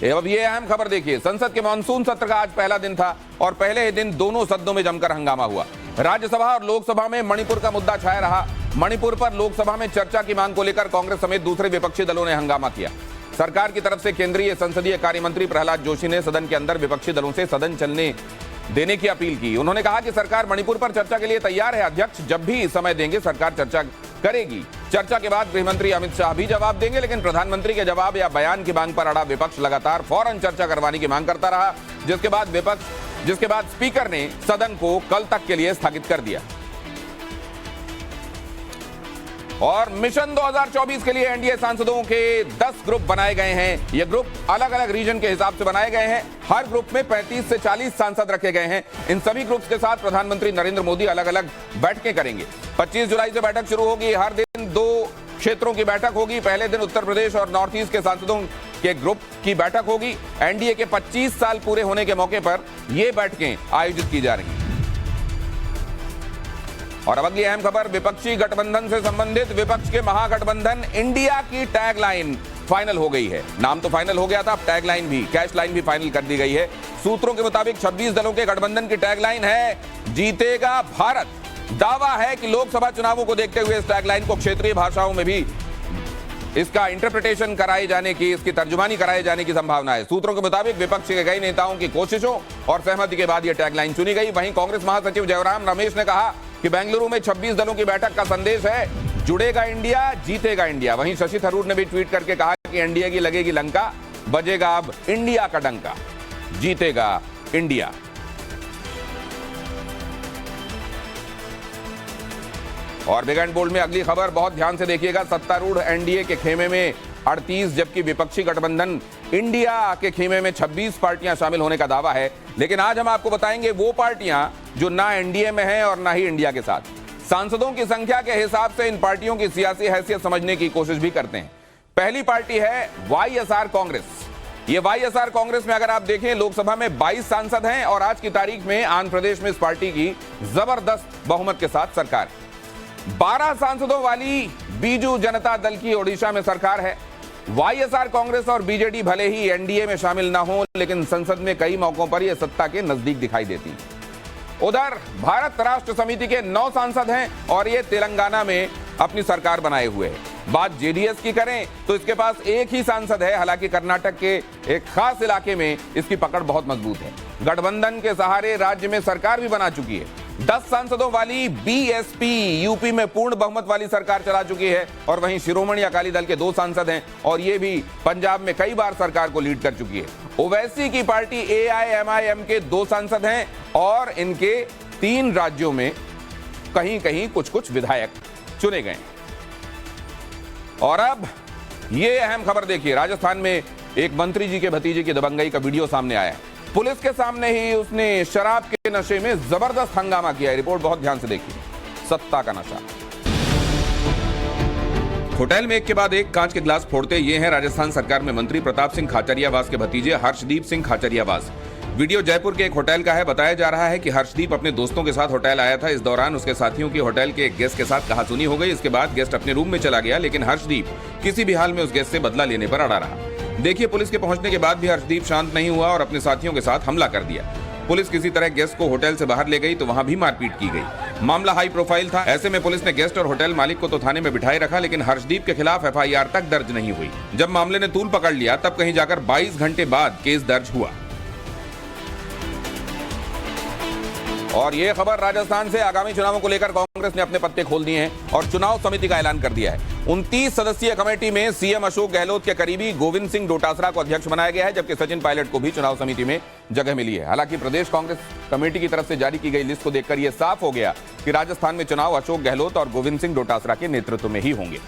अब ये अहम खबर देखिए, संसद के मानसून सत्र का आज पहला दिन था और पहले ही दिन दोनों सदनों में जमकर हंगामा हुआ। राज्यसभा और लोकसभा में मणिपुर का मुद्दा छाया रहा। मणिपुर पर लोकसभा में चर्चा की मांग को लेकर कांग्रेस समेत दूसरे विपक्षी दलों ने हंगामा किया। सरकार की तरफ से केंद्रीय संसदीय कार्य मंत्री प्रहलाद जोशी ने सदन के अंदर विपक्षी दलों से सदन चलने देने की अपील की। उन्होंने कहा कि सरकार मणिपुर पर चर्चा के लिए तैयार है। अध्यक्ष जब भी समय देंगे सरकार चर्चा करेगी। चर्चा के बाद गृह मंत्री अमित शाह भी जवाब देंगे, लेकिन प्रधानमंत्री के जवाब या बयान की मांग पर अड़ा विपक्ष लगातार फौरन चर्चा करवाने की मांग करता रहा, जिसके बाद स्पीकर ने सदन को कल तक के लिए स्थगित कर दिया। और मिशन 2024 के लिए एनडीए सांसदों के 10 ग्रुप बनाए गए हैं। ये ग्रुप अलग अलग रीजन के हिसाब से बनाए गए हैं। हर ग्रुप में 35 से 40 सांसद रखे गए हैं। इन सभी ग्रुप्स के साथ प्रधानमंत्री नरेंद्र मोदी अलग अलग बैठकें करेंगे। 25 जुलाई से बैठक शुरू होगी। हर दिन 2 क्षेत्रों की बैठक होगी। पहले दिन उत्तर प्रदेश और नॉर्थ ईस्ट के सांसदों के ग्रुप की बैठक होगी। एनडीए के 25 साल पूरे होने के मौके पर यह बैठकें आयोजित की जा रही हैं। और अब अगली अहम खबर विपक्षी गठबंधन से संबंधित। विपक्ष के महागठबंधन इंडिया की टैगलाइन फाइनल हो गई है। नाम तो फाइनल हो गया था, अब टैगलाइन भी, कैश लाइन भी फाइनल कर दी गई है। सूत्रों के मुताबिक 26 दलों के गठबंधन की टैगलाइन है जीतेगा भारत। दावा है कि लोकसभा चुनावों को देखते हुए इस टैगलाइन को क्षेत्रीय भाषाओं में भी इसका इंटरप्रिटेशन कराए जाने की, इसकी तर्जुमानी कराए जाने की संभावना है। सूत्रों के मुताबिक विपक्ष के कई नेताओं की कोशिशों और सहमति के बाद यह टैगलाइन चुनी गई। वहीं कांग्रेस महासचिव जयराम रमेश ने कहा कि बेंगलुरु में 26 दलों की बैठक का संदेश है जुड़ेगा इंडिया, जीतेगा इंडिया। वहीं शशि थरूर ने भी ट्वीट करके कहा कि एनडीए की लगेगी लंका, बजेगा अब इंडिया का डंका, जीतेगा इंडिया। और बिग एंड बोल्ड में अगली खबर बहुत ध्यान से देखिएगा। सत्तारूढ़ एनडीए के खेमे में 38 जबकि विपक्षी गठबंधन इंडिया के खेमे में 26 पार्टियां शामिल होने का दावा है। लेकिन आज हम आपको बताएंगे वो पार्टियां जो ना एनडीए में हैं और ना ही इंडिया के साथ। सांसदों की संख्या के हिसाब से इन पार्टियों की सियासी हैसियत समझने की कोशिश भी करते हैं। पहली पार्टी है वाईएसआर कांग्रेस। ये वाईएसआर कांग्रेस में अगर आप देखें लोकसभा में 22 सांसद हैं और आज की तारीख में आंध्र प्रदेश में इस पार्टी की जबरदस्त बहुमत के साथ सरकार। 12 सांसदों वाली बीजू जनता दल की ओडिशा में सरकार है। वाईएसआर कांग्रेस और बीजेडी भले ही एनडीए में शामिल ना हो, लेकिन संसद में कई मौकों पर यह सत्ता के नजदीक दिखाई देती। उधर भारत राष्ट्र समिति के 9 सांसद हैं और ये तेलंगाना में अपनी सरकार बनाए हुए हैं। बात जेडीएस की करें तो इसके पास एक ही सांसद है। हालांकि कर्नाटक के एक खास इलाके में इसकी पकड़ बहुत मजबूत है। गठबंधन के सहारे राज्य में सरकार भी बना चुकी है। 10 सांसदों वाली बीएसपी यूपी में पूर्ण बहुमत वाली सरकार चला चुकी है। और वहीं शिरोमणि अकाली दल के 2 सांसद हैं और ये भी पंजाब में कई बार सरकार को लीड कर चुकी है। ओवैसी की पार्टी एआईएमआईएम के 2 सांसद हैं और इनके 3 राज्यों में कहीं कहीं कुछ विधायक चुने गए। और अब ये अहम खबर देखिए, राजस्थान में एक मंत्री जी के भतीजे की दबंगई का वीडियो सामने आया है। पुलिस के सामने ही उसने शराब के नशे में जबरदस्त हंगामा किया है। रिपोर्ट बहुत ध्यान से देखिए। सत्ता का नशा। होटल में एक के बाद एक कांच के गिलास फोड़ते ये हैं राजस्थान सरकार में मंत्री प्रताप सिंह खाचरियावास के भतीजे हर्षदीप सिंह खाचरियावास। वीडियो जयपुर के एक होटल का है। बताया जा रहा है कि हर्षदीप अपने दोस्तों के साथ होटल आया था। इस दौरान उसके साथियों की होटल के एक गेस्ट के साथ कहासुनी हो गई। इसके बाद गेस्ट अपने रूम में चला गया, लेकिन हर्षदीप किसी भी हाल में उस गेस्ट से बदला लेने पर अड़ा रहा। देखिए, पुलिस के पहुंचने के बाद भी हर्षदीप शांत नहीं हुआ और अपने साथियों के साथ हमला कर दिया। पुलिस किसी तरह गेस्ट को होटल से बाहर ले गई तो वहां भी मारपीट की गई। मामला हाई प्रोफाइल था। ऐसे में पुलिस ने गेस्ट और होटल मालिक को तो थाने में बिठाए रखा, लेकिन हर्षदीप के खिलाफ एफआईआर तक दर्ज नहीं हुई। जब मामले ने तूल पकड़ लिया तब कहीं जाकर 22 घंटे बाद केस दर्ज हुआ। और ये खबर राजस्थान से। आगामी चुनावों को लेकर कांग्रेस ने अपने पत्ते खोल दिए हैं और चुनाव समिति का ऐलान कर दिया है। 29 सदस्यीय कमेटी में सीएम अशोक गहलोत के करीबी गोविंद सिंह डोटासरा को अध्यक्ष बनाया गया है, जबकि सचिन पायलट को भी चुनाव समिति में जगह मिली है। हालांकि प्रदेश कांग्रेस कमेटी की तरफ से जारी की गई लिस्ट को देखकर यह साफ हो गया कि राजस्थान में चुनाव अशोक गहलोत और गोविंद सिंह डोटासरा के नेतृत्व में ही होंगे।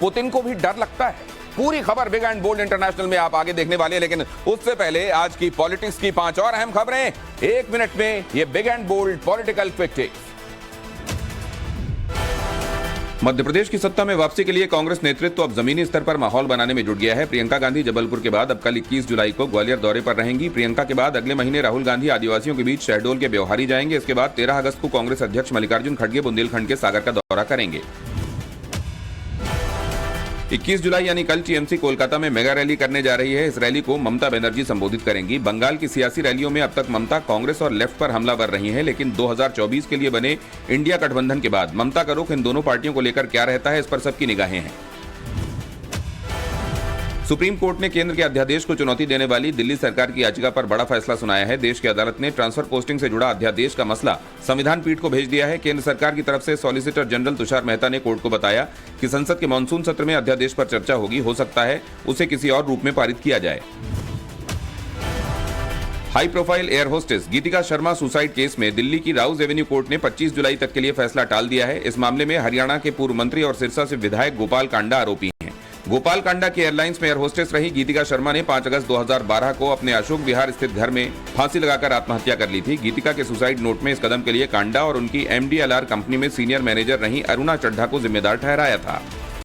पुतिन को भी डर लगता है। पूरी खबर बिग एंड बोल्ड इंटरनेशनल में आप आगे देखने वाले हैं, लेकिन उससे पहले आज की पॉलिटिक्स की 5 और अहम खबरें 1 मिनट में। ये big and bold political quick tips. Madhya Pradesh की सत्ता में वापसी के लिए कांग्रेस नेतृत्व अब जमीनी स्तर पर माहौल बनाने में जुट गया है। प्रियंका गांधी जबलपुर के बाद अब कल 21 जुलाई को ग्वालियर दौरे पर रहेंगी। प्रियंका के बाद अगले महीने राहुल गांधी आदिवासियों के बीच शहडोल के ब्यौहारी जाएंगे। इसके बाद 13 अगस्त को कांग्रेस अध्यक्ष मल्लिकार्जुन खड़गे बुंदेलखंड के सागर का दौरा करेंगे। 21 जुलाई यानी कल टीएमसी कोलकाता में मेगा रैली करने जा रही है। इस रैली को ममता बनर्जी संबोधित करेंगी। बंगाल की सियासी रैलियों में अब तक ममता कांग्रेस और लेफ्ट पर हमलावर रही हैं, लेकिन 2024 के लिए बने इंडिया गठबंधन के बाद ममता का रुख इन दोनों पार्टियों को लेकर क्या रहता है, इस पर सबकी निगाहें हैं। सुप्रीम कोर्ट ने केंद्र के अध्यादेश को चुनौती देने वाली दिल्ली सरकार की याचिका पर बड़ा फैसला सुनाया है। देश की अदालत ने ट्रांसफर पोस्टिंग से जुड़ा अध्यादेश का मसला संविधान पीठ को भेज दिया है। केंद्र सरकार की तरफ से सॉलिसिटर जनरल तुषार मेहता ने कोर्ट को बताया कि संसद के मानसून सत्र में अध्यादेश पर चर्चा होगी। हो सकता है उसे किसी और रूप में पारित किया जाए। हाई प्रोफाइल एयर होस्टेस गीतिका शर्मा सुसाइड केस में दिल्ली की राउज एवेन्यू कोर्ट ने 25 जुलाई तक के लिए फैसला टाल दिया है। इस मामले में हरियाणा के पूर्व मंत्री और सिरसा से विधायक गोपाल कांडा आरोपी हैं। गोपाल कांडा की एयरलाइंस में एयर होस्टेस रही गीतिका शर्मा ने 5 अगस्त 2012 को अपने अशोक विहार स्थित घर में फांसी लगाकर आत्महत्या कर ली थी। गीतिका के सुसाइड नोट में इस कदम के लिए कांडा और उनकी MDLR कंपनी में सीनियर मैनेजर रही अरुणा चड्ढा को जिम्मेदार ठहराया था।